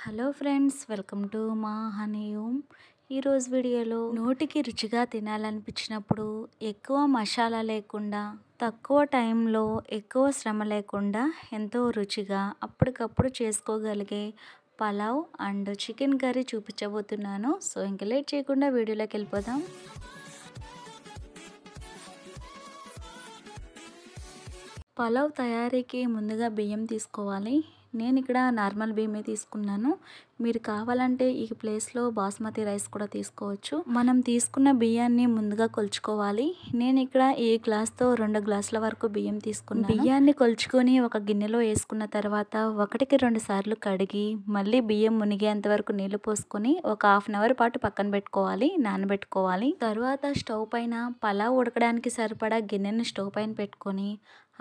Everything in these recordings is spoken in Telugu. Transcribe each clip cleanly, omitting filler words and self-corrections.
హలో ఫ్రెండ్స్, వెల్కమ్ టు మా హనీ హోమ్. ఈరోజు వీడియోలో నోటికి రుచిగా తినాలనిపించినప్పుడు ఎక్కువ మసాలా లేకుండా తక్కువ టైంలో ఎక్కువ శ్రమ లేకుండా ఎంతో రుచిగా అప్పటికప్పుడు చేసుకోగలిగే పలావ్ అండ్ చికెన్ కర్రీ చూపించబోతున్నాను. సో ఇంక లేట్ చేయకుండా వీడియోలోకి వెళ్ళిపోదాం. పలావ్ తయారీకి ముందుగా బియ్యం తీసుకోవాలి. నేను ఇక్కడ నార్మల్ బియ్యమే తీసుకున్నాను. మీరు కావాలంటే ఈ ప్లేస్లో బాస్మతి రైస్ కూడా తీసుకోవచ్చు. మనం తీసుకున్న బియ్యాన్ని ముందుగా కొలుచుకోవాలి. నేను ఇక్కడ ఈ గ్లాస్తో 2 గ్లాసుల వరకు బియ్యం తీసుకున్నాను. బియ్యాన్ని కొలుచుకొని ఒక గిన్నెలో వేసుకున్న తర్వాత 1కి 2 సార్లు కడిగి మళ్ళీ బియ్యం మునిగేంత వరకు నీళ్లు పోసుకొని ఒక హాఫ్ అన్ అవర్ పాటు పక్కన పెట్టుకోవాలి, నానబెట్టుకోవాలి. తర్వాత స్టవ్ పైన పలావ్ ఉడకడానికి సరిపడా గిన్నెను స్టవ్ పైన పెట్టుకొని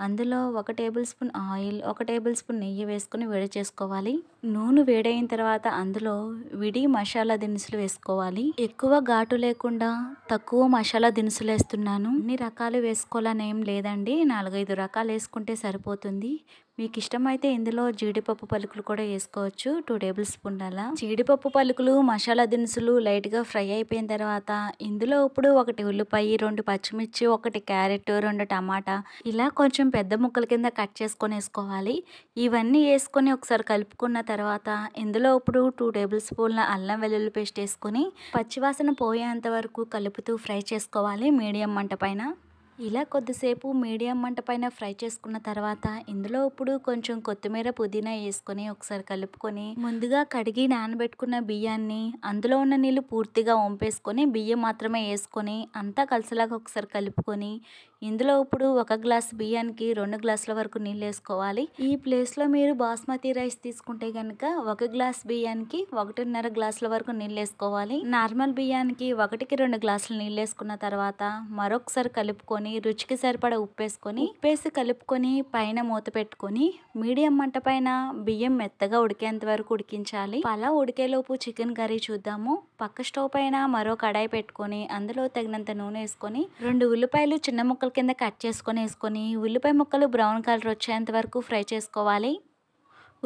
అందులో 1 table spoon oil, 1 table spoon నెయ్యి వేసుకొని వేడి చేసుకోవాలి. నూనె వేడైన తర్వాత అందులో విడి మసాలా దినుసులు వేసుకోవాలి. ఎక్కువ ఘాటు లేకుండా తక్కువ మసాలా దినుసులు వేస్తున్నాను. అన్ని రకాలు వేసుకోవాలని ఏం లేదండి, 4-5 రకాలు వేసుకుంటే సరిపోతుంది. మీకు ఇష్టమైతే ఇందులో జీడిపప్పు పలుకులు కూడా వేసుకోవచ్చు, 2 టేబుల్ స్పూన్ అలా. జీడిపప్పు పలుకులు, మసాలా దినుసులు లైట్గా ఫ్రై అయిపోయిన తర్వాత ఇందులో ఇప్పుడు 1 ఉల్లిపాయ, 2 పచ్చిమిర్చి, 1 క్యారెట్, 2 టమాటా ఇలా కొంచెం పెద్ద ముక్కల కింద కట్ చేసుకొని వేసుకోవాలి. ఇవన్నీ వేసుకొని ఒకసారి కలుపుకున్న తర్వాత ఇందులో ఇప్పుడు 2 టేబుల్ స్పూన్ల అల్లం వెల్లుల్లి పేస్ట్ వేసుకొని పచ్చివాసన పోయేంత వరకు కలుపుతూ ఫ్రై చేసుకోవాలి మీడియం మంట పైన. ఇలా కొద్దిసేపు మీడియం మంట పైన ఫ్రై చేసుకున్న తర్వాత ఇందులో ఇప్పుడు కొంచెం కొత్తిమీర, పుదీనా వేసుకొని ఒకసారి కలుపుకొని ముందుగా కడిగి నానబెట్టుకున్న బియ్యాన్ని అందులో ఉన్న నీళ్ళు పూర్తిగా వంపేసుకొని బియ్యం మాత్రమే వేసుకొని అంతా కలిసేలాగా ఒకసారి కలుపుకొని ఇందులో ఇప్పుడు 1 గ్లాస్ బియ్యానికి 2 గ్లాసుల వరకు నీళ్ళు వేసుకోవాలి. ఈ ప్లేస్లో మీరు బాస్మతి రైస్ తీసుకుంటే కనుక 1 గ్లాస్ బియ్యానికి 1.5 గ్లాసుల వరకు నీళ్ళు వేసుకోవాలి. నార్మల్ బియ్యానికి 1కి 2 గ్లాసులు నీళ్ళు వేసుకున్న తర్వాత మరొకసారి కలుపుకొని రుచికి సరిపడా ఉప్పేసి కలుపుకొని పైన మూత పెట్టుకొని మీడియం మంట పైన బియ్యం మెత్తగా ఉడికేంత వరకు ఉడికించాలి. అలా ఉడికేలోపు చికెన్ కర్రీ చూద్దాము. పక్క స్టవ్ పైన మరో కడాయి పెట్టుకొని అందులో తగినంత నూనె వేసుకొని 2 ఉల్లిపాయలు చిన్న ముక్కల కింద కట్ చేసుకొని వేసుకొని ఉల్లిపాయ ముక్కలు బ్రౌన్ కలర్ వచ్చేంత వరకు ఫ్రై చేసుకోవాలి.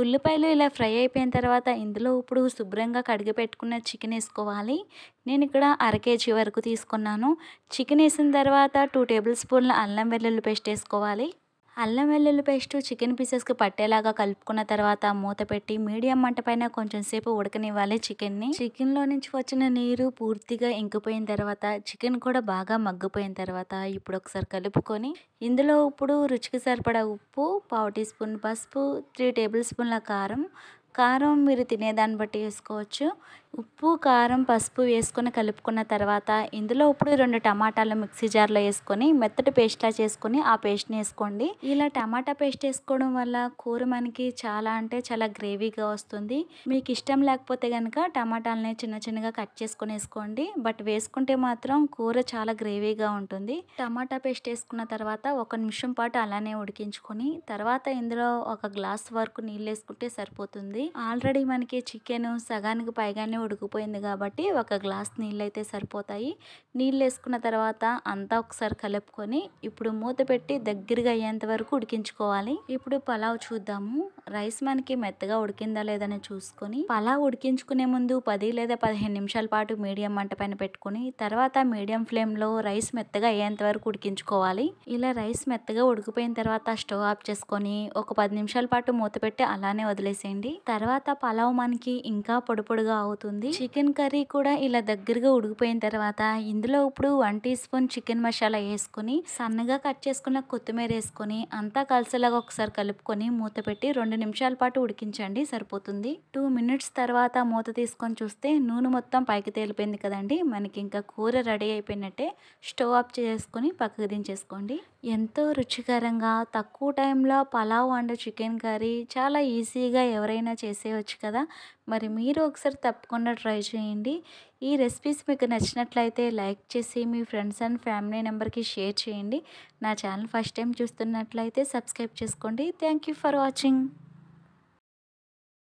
ఉల్లిపాయలు ఇలా ఫ్రై అయిపోయిన తర్వాత ఇందులో ఇప్పుడు శుభ్రంగా కడిగి పెట్టుకున్న చికెన్ వేసుకోవాలి. నేను ఇక్కడ 1/2 కేజీ వరకు తీసుకున్నాను. చికెన్ వేసిన తర్వాత 2 టేబుల్ స్పూన్ల అల్లం వెల్లుల్లి పేస్ట్ వేసుకోవాలి. అల్లం వెల్లుల్లి పేస్ట్ చికెన్ పీసెస్కి పట్టేలాగా కలుపుకున్న తర్వాత మూత పెట్టి మీడియం మంట పైన కొంచెం సేపు ఉడకనివ్వాలి చికెన్ని. చికెన్లో నుంచి వచ్చిన నీరు పూర్తిగా ఇంకిపోయిన తర్వాత చికెన్ కూడా బాగా మగ్గిపోయిన తర్వాత ఇప్పుడు ఒకసారి కలుపుకొని ఇందులో ఇప్పుడు రుచికి సరిపడా ఉప్పు, 1/2 టీ స్పూన్ పసుపు, 3 టేబుల్ స్పూన్ల కారం మీరు తినేదాన్ని బట్టి వేసుకోవచ్చు. ఉప్పు, కారం, పసుపు వేసుకొని కలుపుకున్న తర్వాత ఇందులో ఇప్పుడు 2 టమాటాలు మిక్సీ జార్లో వేసుకొని మెత్తటి పేస్ట్లా చేసుకొని ఆ పేస్ట్ని వేసుకోండి. ఇలా టమాటా పేస్ట్ వేసుకోవడం వల్ల కూర మనకి చాలా అంటే చాలా గ్రేవీగా వస్తుంది. మీకు ఇష్టం లేకపోతే కనుక టమాటాలని చిన్నగా కట్ చేసుకొని వేసుకోండి. బట్ వేసుకుంటే మాత్రం కూర చాలా గ్రేవీగా ఉంటుంది. టమాటా పేస్ట్ వేసుకున్న తర్వాత 1 నిమిషం పాటు అలానే ఉడికించుకొని తర్వాత ఇందులో 1 గ్లాస్ వరకు నీళ్ళు వేసుకుంటే సరిపోతుంది. ఆల్రెడీ మనకి చికెన్ సగానికి పైగానే ఉడికిపోయింది కాబట్టి 1 గ్లాస్ నీళ్ళు అయితే సరిపోతాయి. నీళ్ళు వేసుకున్న తర్వాత అంతా ఒకసారి కలుపుకొని ఇప్పుడు మూత పెట్టి దగ్గరగా అయ్యేంత వరకు ఉడికించుకోవాలి. ఇప్పుడు పలావ్ చూద్దాము. రైస్ మనకి మెత్తగా ఉడికిందా లేదని చూసుకొని పలావ్ ఉడికించుకునే ముందు 10 లేదా 15 నిమిషాల పాటు మీడియం మంట పైన పెట్టుకుని తర్వాత మీడియం ఫ్లేమ్లో రైస్ మెత్తగా అయ్యేంత వరకు ఉడికించుకోవాలి. ఇలా రైస్ మెత్తగా ఉడికిపోయిన తర్వాత స్టవ్ ఆఫ్ చేసుకొని ఒక 10 నిమిషాల పాటు మూత పెట్టి అలానే వదిలేసేయండి. తర్వాత పలావ్ మనకి ఇంకా పొడిగా అవుతుంది. చికెన్ కర్రీ కూడా ఇలా దగ్గరగా ఉడికిపోయిన తర్వాత ఇందులో ఇప్పుడు 1 టీ స్పూన్ చికెన్ మసాలా వేసుకొని సన్నగా కట్ చేసుకున్న కొత్తిమీర వేసుకొని అంతా కలిసేలాగా ఒకసారి కలుపుకొని మూత పెట్టి 2 నిమిషాల పాటు ఉడికించండి, సరిపోతుంది. 2 మినిట్స్ తర్వాత మూత తీసుకొని చూస్తే నూనె మొత్తం పైకి తేలిపోయింది కదండి. మనకి ఇంకా కూర రెడీ అయిపోయినట్టే. స్టవ్ ఆఫ్ చేసుకొని పక్కకు దించేసుకోండి. ఎంతో రుచికరంగా తక్కువ టైంలో పలావ్ అండ్ చికెన్ కర్రీ చాలా ఈజీగా ఎవరైనా చేసేయచ్చు కదా. మరి మీరు ఒకసారి తప్పకుండా ట్రై చేయండి. ఈ రెసిపీస్ మీకు నచ్చినట్లయితే లైక్ చేసి మీ ఫ్రెండ్స్ అండ్ ఫ్యామిలీ మెంబర్కి షేర్ చేయండి. నా ఛానల్ ఫస్ట్ టైం చూస్తున్నట్లయితే సబ్స్క్రైబ్ చేసుకోండి. Thank you for watching.